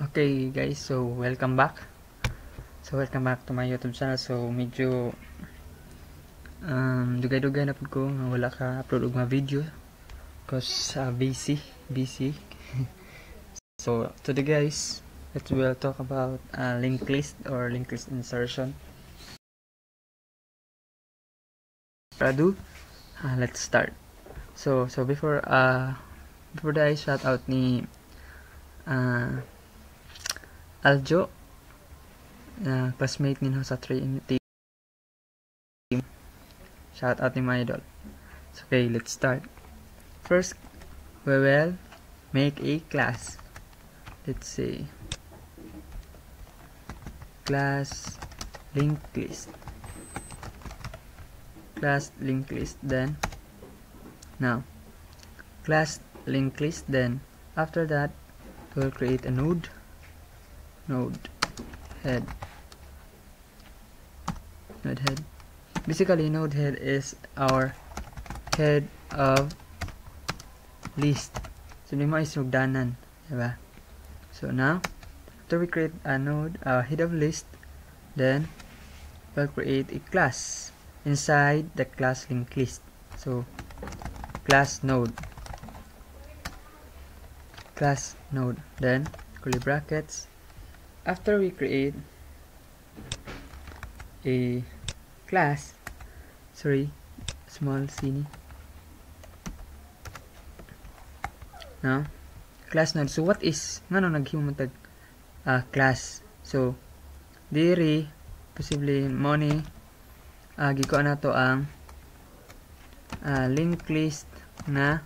Okay guys, so welcome back. To my YouTube channel. So medyo dugay-dugay na pud ko nga wala ka upload og mga video cause busy. So today guys, we'll talk about linked list or linked list insertion. Let's start. So before that, shout out ni Aljo, classmate ninyo sa 3 team. Shout out ni my idol. So, okay, let's start. First, we will make a class. Let's say class linked list. Then now class linked list. Then after that, we'll create a node head. Basically, node head is our head of list. So di mo isugdanan, diba? So now after we create a node, head of list, then we'll create a class inside the class linked list. So class node, then curly brackets. After we create a class, small c now class node. So what is ngano naghimo tag class? So diri posible mo ni gikuha na to ang linked list nga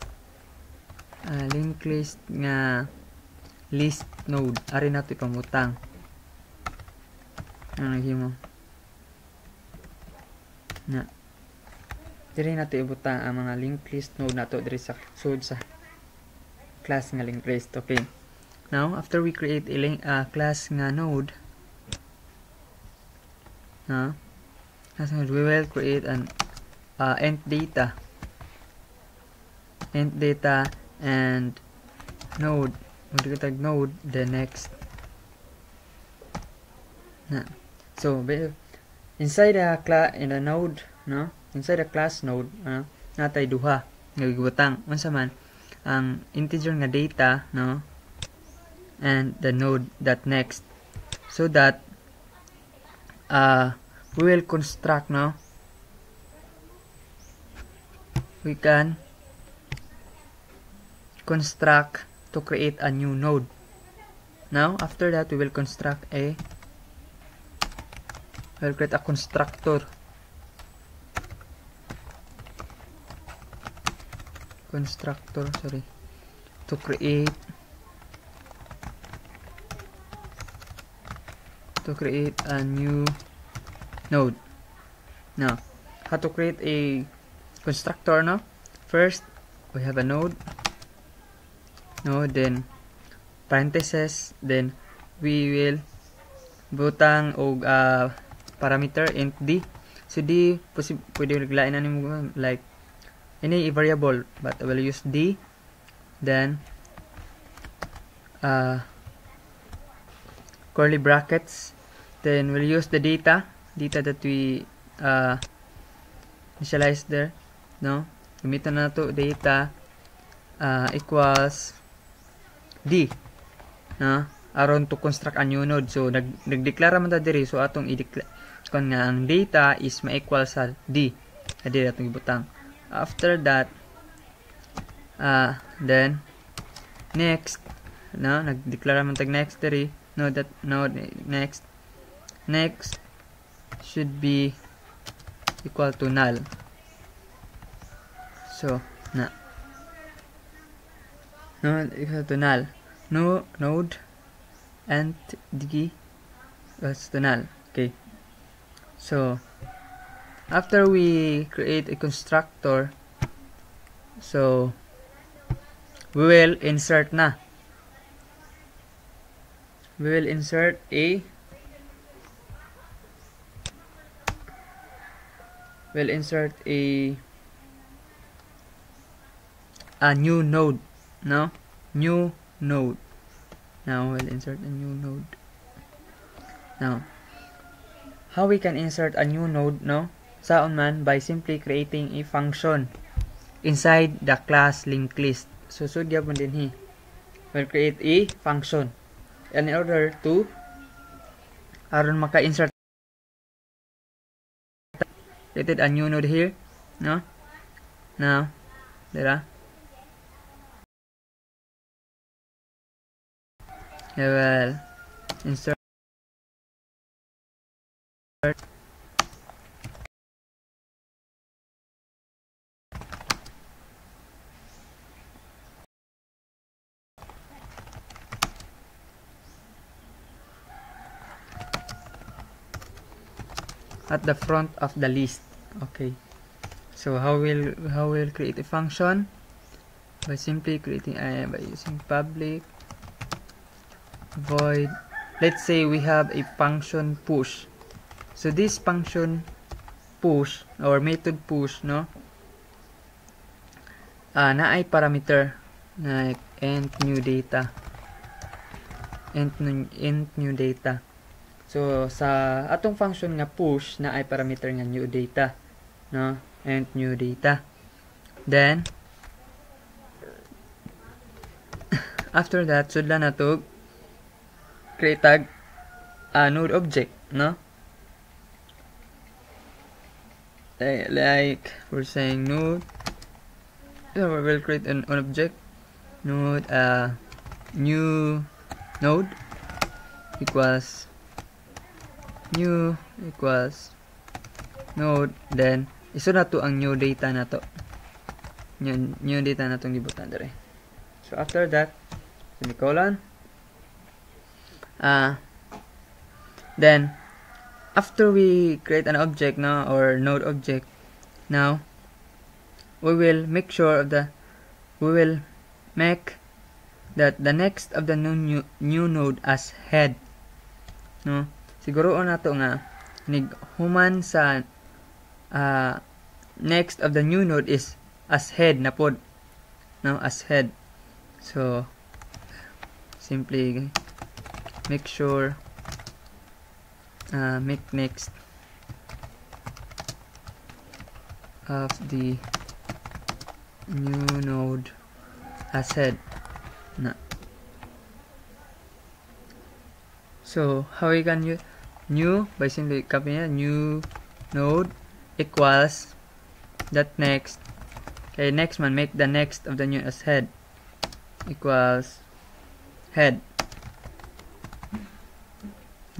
list node. Ari na to ipamutang ano naghimo na diri nato ibutang ang mga linked list node nato diri sa sud sa class nga linked list. Okay, now after we create a class nga node, we will create an int data and node. Magtag node the next so inside the node, inside the class node, natay duha nga gibutang unsa man ang integer nga data, and the node that next, so that we will construct, we can construct to create a new node. Now after that, we will construct we'll create a constructor to create a new node. Now how to create a constructor? First we have a node, then parentheses, then we will butang og parameter int d. So d pwede reglain na nimo like any variable, but I will use d. Then curly brackets, then we'll use the data that we initialize there. Gamitan na to data equals d aron to construct a new node. So nagdeklara man ta diri, so atong i-declare kon nga ang data is ma-equal sa d, adi atong ibutang. After that, then next, nagdeklara man tag next diri, next should be equal to null. So equal to null. No node and d equals to null. Okay, so after we create a constructor, so we will insert a new node, new node. Now we'll insert a new node. Now, how we can insert a new node, no? Saon man, by simply creating a function inside the class linked list. So sudya mo din hi. We'll create a function. And in order to aron maka-insert, created a new node here, no? Now, dira. I will insert at the front of the list. Okay. So how we'll create a function? By simply creating by using public void. Let's say we have a function push. So this function push or method push, no? Na ay parameter like int new data. Int new data. So sa atong function nga push na ay parameter nga new data, no? Int new data. Then after that, sudla na to create tag node object, no? Like we're saying node, so we will create an object node new node equals new equals node, then iso na to ang new data na to, new data na tong gibutan dere. So after that, semicolon, then after we create an object now or node object, now we will make sure we will make that the next of the new node as head, no? Siguroon nato nga human sa next of the new node is as head na pod, no? As head. So simply make sure make next of the new node as head na. So how we can use new by simply copying new node equals that next. Okay, next man, make the next of the new as head equals head.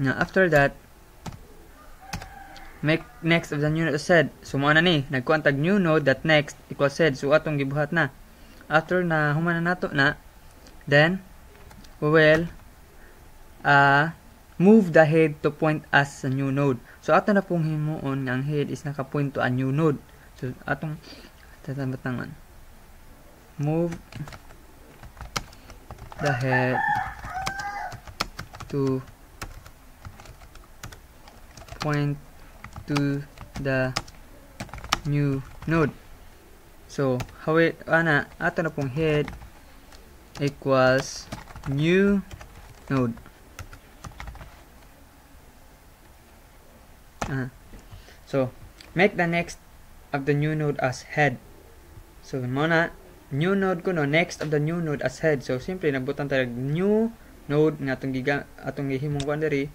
Now after that, make next of the new node as head. So mo na ni nagkuan tag new node that next equals head. So atong gibuhat na. After na humana nato na, then we will move the head to point as a new node. So ato na pong himuon nga ang head is naka-point to a new node. So atong tatabatangan, move the head to point to the new node. So how it ato na pong head equals new node. So make the next of the new node as head. So muna new node ko no, next of the new node as head. So simply nagbutan tayo new node nga atong gihimong kuan diri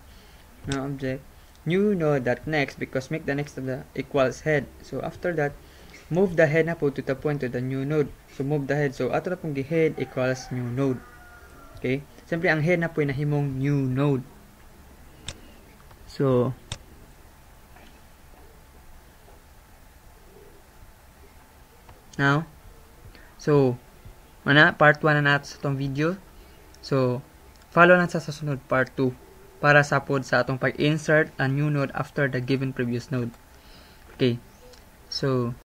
na object, new node that next, because make the next of the equals head. So after that, move the head na po to the point to the new node. So move the head. So ato na pong head equals new node. Okay? Simply ang head na po nahimong new node. So now, so part 1 na nato sa itong video. So follow na sa susunod part 2 para sa pod sa atong pag-insert a new node after the given previous node. Okay, so